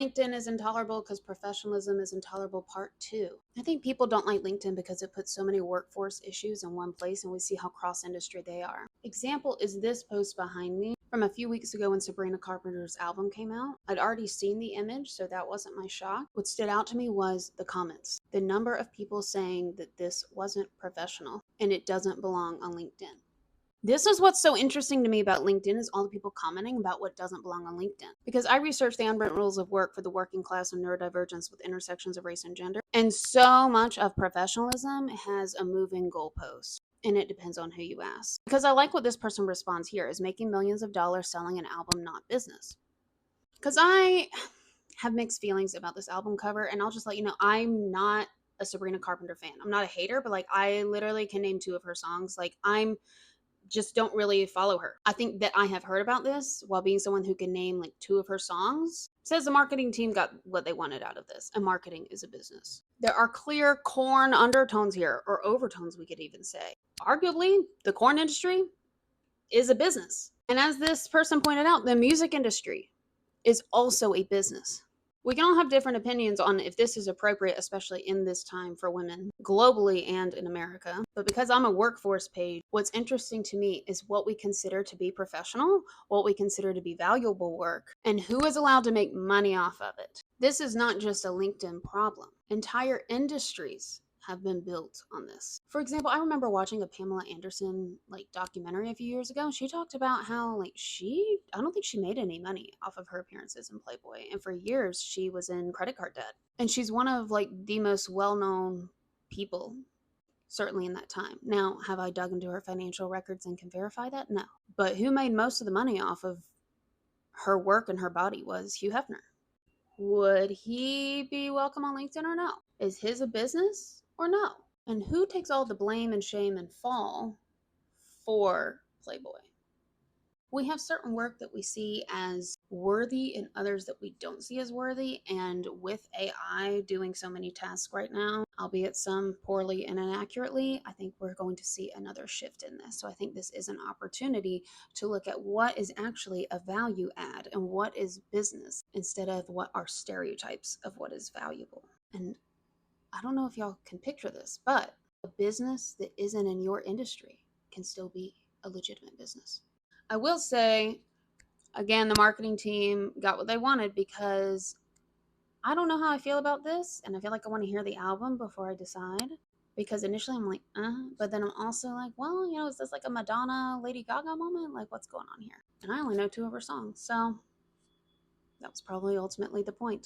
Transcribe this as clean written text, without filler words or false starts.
LinkedIn is intolerable because professionalism is intolerable part 2. I think people don't like LinkedIn because it puts so many workforce issues in one place and we see how cross industry they are. Example is this post behind me from a few weeks ago when Sabrina Carpenter's album came out. I'd already seen the image, so that wasn't my shock. What stood out to me was the comments. The number of people saying that this wasn't professional and it doesn't belong on LinkedIn. This is what's so interesting to me about LinkedIn is all the people commenting about what doesn't belong on LinkedIn. Because I researched the unwritten rules of work for the working class and neurodivergence with intersections of race and gender. And so much of professionalism has a moving goalpost. And it depends on who you ask. Because I like what this person responds here is making millions of dollars selling an album, not business. Because I have mixed feelings about this album cover. And I'll just let you know, I'm not a Sabrina Carpenter fan. I'm not a hater, but like I literally can name 2 of her songs. Like I'm just don't really follow her. I think that I have heard about this while being someone who can name like 2 of her songs. Says the marketing team got what they wanted out of this, and marketing is a business. There are clear corn undertones here, or overtones, we could even say. Arguably, the corn industry is a business. And as this person pointed out, the music industry is also a business. We can all have different opinions on if this is appropriate, especially in this time for women globally and in America. But because I'm a workforce page, what's interesting to me is what we consider to be professional, what we consider to be valuable work, and who is allowed to make money off of it. This is not just a LinkedIn problem. Entire industries have been built on this. For example, I remember watching a Pamela Anderson like documentary a few years ago. She talked about how like I don't think she made any money off of her appearances in Playboy, and for years she was in credit card debt. And she's one of like the most well-known people certainly in that time. Now, have I dug into her financial records and can verify that? No. But who made most of the money off of her work and her body was Hugh Hefner. Would he be welcome on LinkedIn or no? Is his a business or no? And who takes all the blame and shame and fall for Playboy? We have certain work that we see as worthy and others that we don't see as worthy. And with AI doing so many tasks right now, albeit some poorly and inaccurately, I think we're going to see another shift in this. So I think this is an opportunity to look at what is actually a value add and what is business instead of what are stereotypes of what is valuable. And I don't know if y'all can picture this, but a business that isn't in your industry can still be a legitimate business. I will say, again, the marketing team got what they wanted because I don't know how I feel about this, and I feel like I want to hear the album before I decide. Because initially I'm like, but then I'm also like, well, is this like a Madonna, Lady Gaga moment? Like, what's going on here? And I only know 2 of her songs, so that was probably ultimately the point.